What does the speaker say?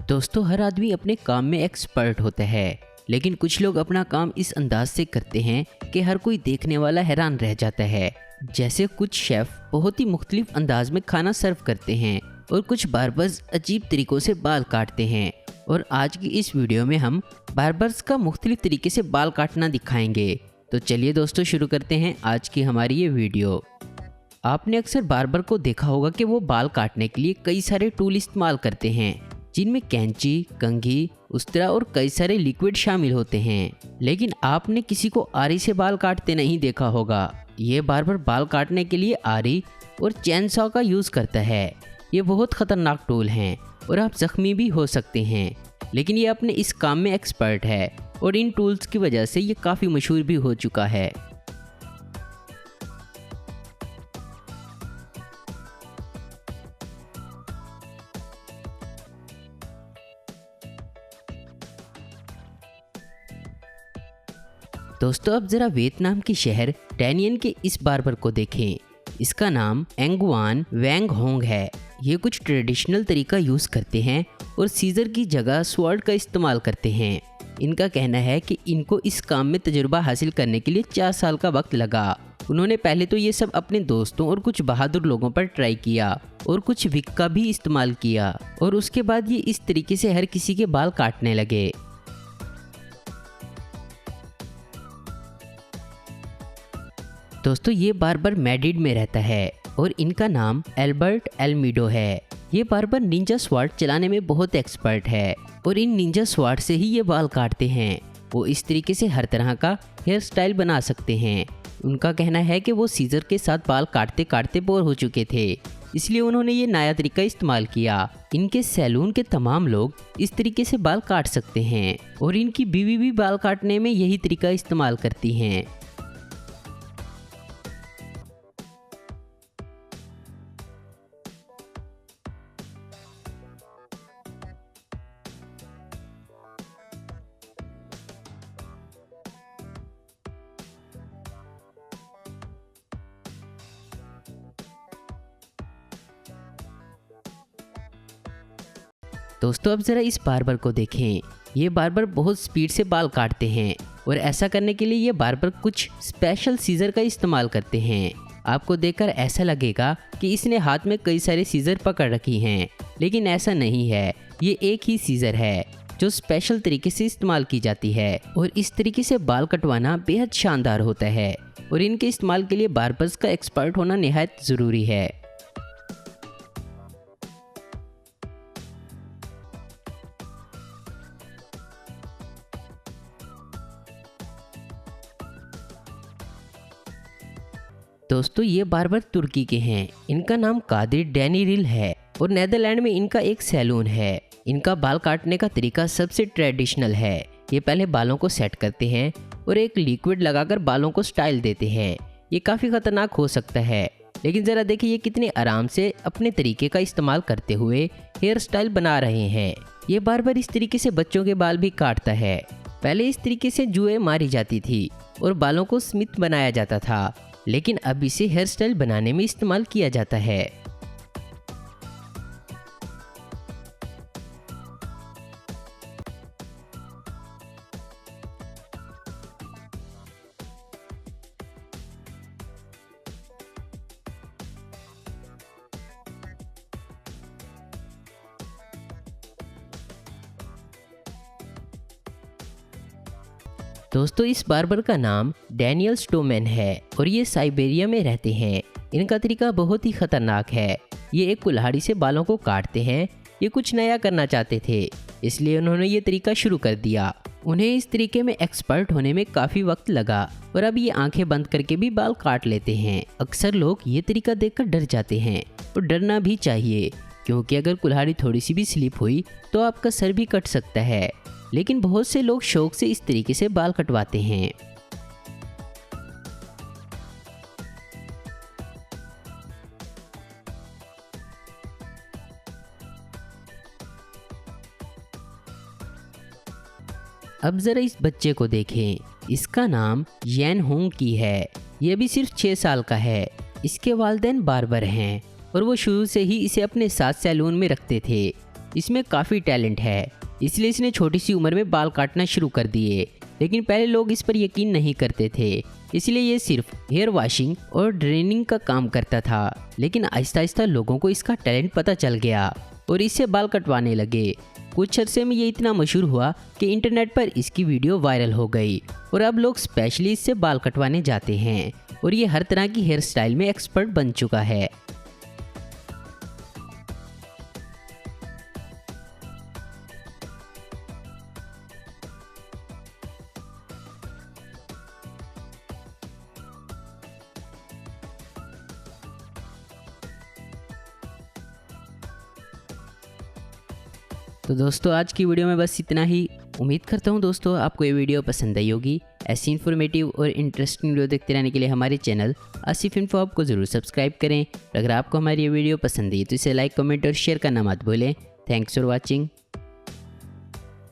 दोस्तों, हर आदमी अपने काम में एक्सपर्ट होता है, लेकिन कुछ लोग अपना काम इस अंदाज से करते हैं कि हर कोई देखने वाला हैरान रह जाता है। जैसे कुछ शेफ बहुत ही मुख्तलिफ अंदाज में खाना सर्व करते हैं और कुछ बार्बर्स अजीब तरीक़ों से बाल काटते हैं। और आज की इस वीडियो में हम बार्बर्स का मुख्तलिफ तरीके से बाल काटना दिखाएंगे। तो चलिए दोस्तों, शुरू करते हैं आज की हमारी ये वीडियो। आपने अक्सर बार्बर को देखा होगा कि वो बाल काटने के लिए कई सारे टूल इस्तेमाल करते हैं, जिनमें कैंची, कंघी, उस्तरा और कई सारे लिक्विड शामिल होते हैं। लेकिन आपने किसी को आरी से बाल काटते नहीं देखा होगा। ये बार्बर बाल काटने के लिए आरी और चैन सॉ का यूज़ करता है। ये बहुत ख़तरनाक टूल हैं और आप ज़ख्मी भी हो सकते हैं, लेकिन ये अपने इस काम में एक्सपर्ट है और इन टूल्स की वजह से ये काफ़ी मशहूर भी हो चुका है। दोस्तों, अब ज़रा वियतनाम के शहर डैनियन के इस बार्बर को देखें। इसका नाम एंगवान वैंग होंग है। ये कुछ ट्रेडिशनल तरीका यूज़ करते हैं और सीजर की जगह स्वॉर्ड का इस्तेमाल करते हैं। इनका कहना है कि इनको इस काम में तजुर्बा हासिल करने के लिए 4 साल का वक्त लगा। उन्होंने पहले तो ये सब अपने दोस्तों और कुछ बहादुर लोगों पर ट्राई किया और कुछ विक का भी इस्तेमाल किया, और उसके बाद ये इस तरीके से हर किसी के बाल काटने लगे। दोस्तों, ये बार्बर मैड्रिड में रहता है और इनका नाम एल्बर्ट एल्मिडो है। ये बार्बर निंजा स्वॉर्ड चलाने में बहुत एक्सपर्ट है और इन निंजा स्वॉर्ड से ही ये बाल काटते हैं। वो इस तरीके से हर तरह का हेयर स्टाइल बना सकते हैं। उनका कहना है कि वो सीजर के साथ बाल काटते काटते बोर हो चुके थे, इसलिए उन्होंने ये नया तरीका इस्तेमाल किया। इनके सैलून के तमाम लोग इस तरीके से बाल काट सकते हैं और इनकी बीवी भी बाल काटने में यही तरीका इस्तेमाल करती हैं। दोस्तों, अब ज़रा इस बार्बर को देखें। ये बार्बर बहुत स्पीड से बाल काटते हैं और ऐसा करने के लिए ये बार्बर कुछ स्पेशल सीजर का इस्तेमाल करते हैं। आपको देखकर ऐसा लगेगा कि इसने हाथ में कई सारे सीजर पकड़ रखी हैं, लेकिन ऐसा नहीं है। ये एक ही सीजर है जो स्पेशल तरीके से इस्तेमाल की जाती है और इस तरीके से बाल कटवाना बेहद शानदार होता है और इनके इस्तेमाल के लिए बार्बर्स का एक्सपर्ट होना निहायत ज़रूरी है। दोस्तों, ये बार्बर तुर्की के हैं। इनका नाम कादिर डेनिरिल है और नेदरलैंड में इनका एक सैलून है। इनका बाल काटने का तरीका सबसे ट्रेडिशनल है। ये पहले बालों को सेट करते हैं और एक लिक्विड लगाकर बालों को स्टाइल देते हैं। ये काफ़ी ख़तरनाक हो सकता है, लेकिन ज़रा देखिए ये कितने आराम से अपने तरीके का इस्तेमाल करते हुए हेयर स्टाइल बना रहे हैं। ये बार्बर इस तरीके से बच्चों के बाल भी काटता है। पहले इस तरीके से जुएं मारी जाती थी और बालों को स्मिथ बनाया जाता था, लेकिन अब इसे हेयर स्टाइल बनाने में इस्तेमाल किया जाता है। दोस्तों, इस बार्बर का नाम डैनियल स्टोमैन है और ये साइबेरिया में रहते हैं। इनका तरीका बहुत ही ख़तरनाक है। ये एक कुल्हाड़ी से बालों को काटते हैं। ये कुछ नया करना चाहते थे, इसलिए उन्होंने ये तरीका शुरू कर दिया। उन्हें इस तरीके में एक्सपर्ट होने में काफ़ी वक्त लगा और अब ये आंखें बंद करके भी बाल काट लेते हैं। अक्सर लोग ये तरीका देखकर डर जाते हैं और डरना भी चाहिए, क्योंकि अगर कुल्हाड़ी थोड़ी सी भी स्लिप हुई तो आपका सर भी कट सकता है। लेकिन बहुत से लोग शौक से इस तरीके से बाल कटवाते हैं। अब ज़रा इस बच्चे को देखें। इसका नाम यैन होंग की है। ये भी सिर्फ 6 साल का है। इसके वालिदैन बार्बर हैं और वो शुरू से ही इसे अपने साथ सैलून में रखते थे। इसमें काफ़ी टैलेंट है, इसलिए इसने छोटी सी उम्र में बाल काटना शुरू कर दिए। लेकिन पहले लोग इस पर यकीन नहीं करते थे, इसलिए ये सिर्फ हेयर वॉशिंग और ड्रेनिंग का काम करता था। लेकिन आहिस्ता आहिस्ता लोगों को इसका टैलेंट पता चल गया और इससे बाल कटवाने लगे। कुछ अरसे में ये इतना मशहूर हुआ कि इंटरनेट पर इसकी वीडियो वायरल हो गई और अब लोग स्पेशली इससे बाल कटवाने जाते हैं और ये हर तरह की हेयर स्टाइल में एक्सपर्ट बन चुका है। तो दोस्तों आज की वीडियो में बस इतना ही। उम्मीद करता हूँ दोस्तों आपको ये वीडियो पसंद आई होगी। ऐसी इन्फॉर्मेटिव और इंटरेस्टिंग वीडियो देखते रहने के लिए हमारे चैनल आसिफ इन्फो को ज़रूर सब्सक्राइब करें। अगर आपको हमारी ये वीडियो पसंद आई तो इसे लाइक, कमेंट और शेयर करना मत भूलें। Thanks for watching.